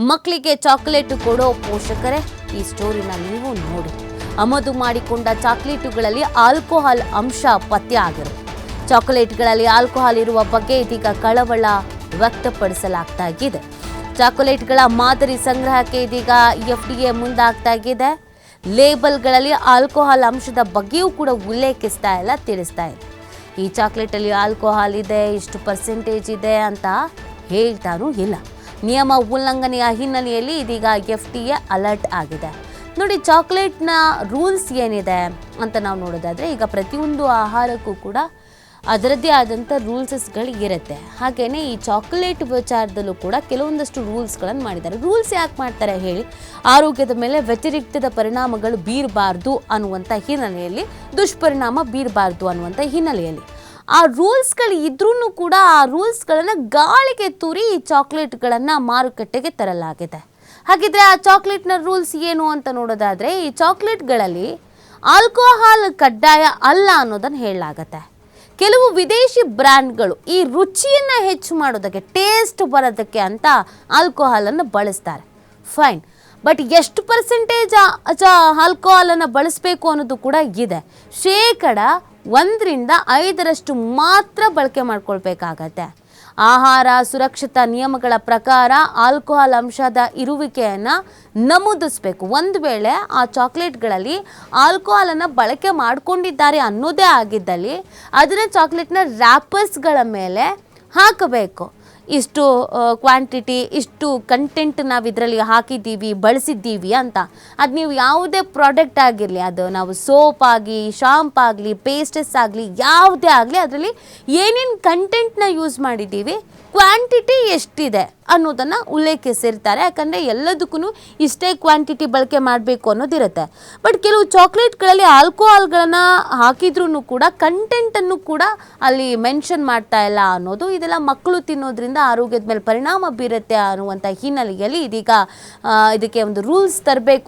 ಮಕ್ಕಳಿಗೆ ಚಾಕೊಲೇಟ್ ಕೊಡೋ ಪೋಷಕರೇ ಈ ಸ್ಟೋರಿನ ನೀವು ನೋಡಿ. ಆಮದು ಮಾಡಿಕೊಂಡ ಚಾಕೊಲೇಟುಗಳಲ್ಲಿ ಆಲ್ಕೋಹಾಲ್ ಅಂಶ ಪತ್ತೆ ಆಗಿರೋ ಚಾಕೊಲೇಟ್ಗಳಲ್ಲಿ ಆಲ್ಕೋಹಾಲ್ ಇರುವ ಬಗ್ಗೆ ಇದೀಗ ಕಳವಳ ವ್ಯಕ್ತಪಡಿಸಲಾಗ್ತಾ ಇದೆ. ಚಾಕೊಲೇಟ್ಗಳ ಮಾದರಿ ಸಂಗ್ರಹಕ್ಕೆ ಇದೀಗ FDA ಮುಂದಾಗ್ತಾ ಇದೆ. ಲೇಬಲ್ಗಳಲ್ಲಿ ಆಲ್ಕೋಹಾಲ್ ಅಂಶದ ಬಗ್ಗೆಯೂ ಕೂಡ ಉಲ್ಲೇಖಿಸ್ತಾ ಇಲ್ಲ, ತಿಳಿಸ್ತಾ ಇದೆ. ಈ ಚಾಕ್ಲೇಟಲ್ಲಿ ಆಲ್ಕೋಹಾಲ್ ಇದೆ, ಇಷ್ಟು ಪರ್ಸೆಂಟೇಜ್ ಇದೆ ಅಂತ ಹೇಳ್ತಾನೂ ಇಲ್ಲ. ನಿಯಮ ಉಲ್ಲಂಘನೆಯ ಹಿನ್ನೆಲೆಯಲ್ಲಿ ಇದೀಗ FDA ಅಲರ್ಟ್ ಆಗಿದೆ. ನೋಡಿ, ಚಾಕ್ಲೇಟ್ನ ರೂಲ್ಸ್ ಏನಿದೆ ಅಂತ ನಾವು ನೋಡೋದಾದರೆ, ಈಗ ಪ್ರತಿಯೊಂದು ಆಹಾರಕ್ಕೂ ಕೂಡ ಅದರದ್ದೇ ಆದಂಥ ರೂಲ್ಸಸ್ಗಳು ಇರುತ್ತೆ. ಹಾಗೆಯೇ ಈ ಚಾಕ್ಲೇಟ್ ವಿಚಾರದಲ್ಲೂ ಕೂಡ ಕೆಲವೊಂದಷ್ಟು ರೂಲ್ಸ್ಗಳನ್ನು ಮಾಡಿದ್ದಾರೆ. ರೂಲ್ಸ್ ಯಾಕೆ ಮಾಡ್ತಾರೆ ಹೇಳಿ? ಆರೋಗ್ಯದ ಮೇಲೆ ವ್ಯತಿರಿಕ್ತದ ಪರಿಣಾಮಗಳು ಬೀರಬಾರ್ದು ಅನ್ನುವಂಥ ಹಿನ್ನೆಲೆಯಲ್ಲಿ, ದುಷ್ಪರಿಣಾಮ ಬೀರಬಾರ್ದು ಅನ್ನುವಂಥ ಹಿನ್ನೆಲೆಯಲ್ಲಿ ಆ ರೂಲ್ಸ್ಗಳು ಇದ್ರೂ ಕೂಡ ಆ ರೂಲ್ಸ್ಗಳನ್ನು ಗಾಳಿಗೆ ತೂರಿ ಈ ಚಾಕ್ಲೇಟ್ಗಳನ್ನು ಮಾರುಕಟ್ಟೆಗೆ ತರಲಾಗಿದೆ. ಹಾಗಿದ್ರೆ ಆ ಚಾಕ್ಲೇಟ್ನ ರೂಲ್ಸ್ ಏನು ಅಂತ ನೋಡೋದಾದರೆ, ಈ ಚಾಕ್ಲೇಟ್ಗಳಲ್ಲಿ ಆಲ್ಕೋಹಾಲ್ ಕಡ್ಡಾಯ ಅಲ್ಲ ಅನ್ನೋದನ್ನು ಹೇಳಲಾಗತ್ತೆ. ಕೆಲವು ವಿದೇಶಿ ಬ್ರ್ಯಾಂಡ್ಗಳು ಈ ರುಚಿಯನ್ನು ಹೆಚ್ಚು ಮಾಡೋದಕ್ಕೆ, ಟೇಸ್ಟ್ ಬರೋದಕ್ಕೆ ಅಂತ ಆಲ್ಕೋಹಾಲನ್ನು ಬಳಸ್ತಾರೆ. ಫೈನ್, ಬಟ್ ಎಷ್ಟು ಪರ್ಸೆಂಟೇಜ್ ಆಲ್ಕೋಹಾಲನ್ನು ಬಳಸಬೇಕು ಅನ್ನೋದು ಕೂಡ ಇದೆ. 1% 5% ಮಾತ್ರ ಬಳಕೆ ಮಾಡ್ಕೊಳ್ಬೇಕಾಗತ್ತೆ. ಆಹಾರ ಸುರಕ್ಷತಾ ನಿಯಮಗಳ ಪ್ರಕಾರ ಆಲ್ಕೋಹಾಲ್ ಅಂಶದ ಇರುವಿಕೆಯನ್ನು ನಮೂದಿಸಬೇಕು. ಒಂದು ವೇಳೆ ಆ ಚಾಕ್ಲೇಟ್ಗಳಲ್ಲಿ ಆಲ್ಕೋಹಾಲನ್ನು ಬಳಕೆ ಮಾಡಿಕೊಂಡಿದ್ದಾರೆ ಅನ್ನೋದೇ ಆಗಿದ್ದಲ್ಲಿ ಅದನ್ನು ಚಾಕ್ಲೇಟ್ನ ರ್ಯಾಪರ್ಸ್ಗಳ ಮೇಲೆ ಹಾಕಬೇಕು. ಇಷ್ಟು ಕ್ವಾಂಟಿಟಿ, ಇಷ್ಟು ಕಂಟೆಂಟ್ ನಾವು ಇದರಲ್ಲಿ ಹಾಕಿದ್ದೀವಿ, ಬಳಸಿದ್ದೀವಿ ಅಂತ. ಅದು ನೀವು ಯಾವುದೇ ಪ್ರಾಡಕ್ಟ್ ಆಗಿರಲಿ, ಅದು ನಾವು ಸೋಪ್ ಆಗಿ, ಶಾಂಪ್ ಆಗಲಿ, ಪೇಸ್ಟಸ್ ಆಗಲಿ, ಯಾವುದೇ ಆಗಲಿ, ಅದರಲ್ಲಿ ಏನೇನು ಕಂಟೆಂಟ್ನ ಯೂಸ್ ಮಾಡಿದ್ದೀವಿ, ಕ್ವಾಂಟಿಟಿ ಎಷ್ಟಿದೆ ಅನ್ನೋದನ್ನು ಉಲ್ಲೇಖಿಸಿರ್ತಾರೆ. ಯಾಕಂದರೆ ಎಲ್ಲದಕ್ಕೂ ಇಷ್ಟೇ ಕ್ವಾಂಟಿಟಿ ಬಳಕೆ ಮಾಡಬೇಕು ಅನ್ನೋದಿರುತ್ತೆ. ಬಟ್ ಕೆಲವು ಚಾಕ್ಲೇಟ್ಗಳಲ್ಲಿ ಆಲ್ಕೋಹಾಲ್ಗಳನ್ನು ಹಾಕಿದ್ರೂ ಕೂಡ ಕಂಟೆಂಟನ್ನು ಕೂಡ ಅಲ್ಲಿ ಮೆನ್ಷನ್ ಮಾಡ್ತಾ ಇಲ್ಲ ಅನ್ನೋದು. ಇದೆಲ್ಲ ಮಕ್ಕಳು ತಿನ್ನೋದ್ರಿಂದ ಆರೋಗ್ಯದ ಮೇಲೆ ಪರಿಣಾಮ ಬೀರುತ್ತೆ ಅನ್ನುವಂಥ ಹಿನ್ನೆಲೆಯಲ್ಲಿ ಇದೀಗ ಇದಕ್ಕೆ ಒಂದು ರೂಲ್ಸ್ ತರಬೇಕು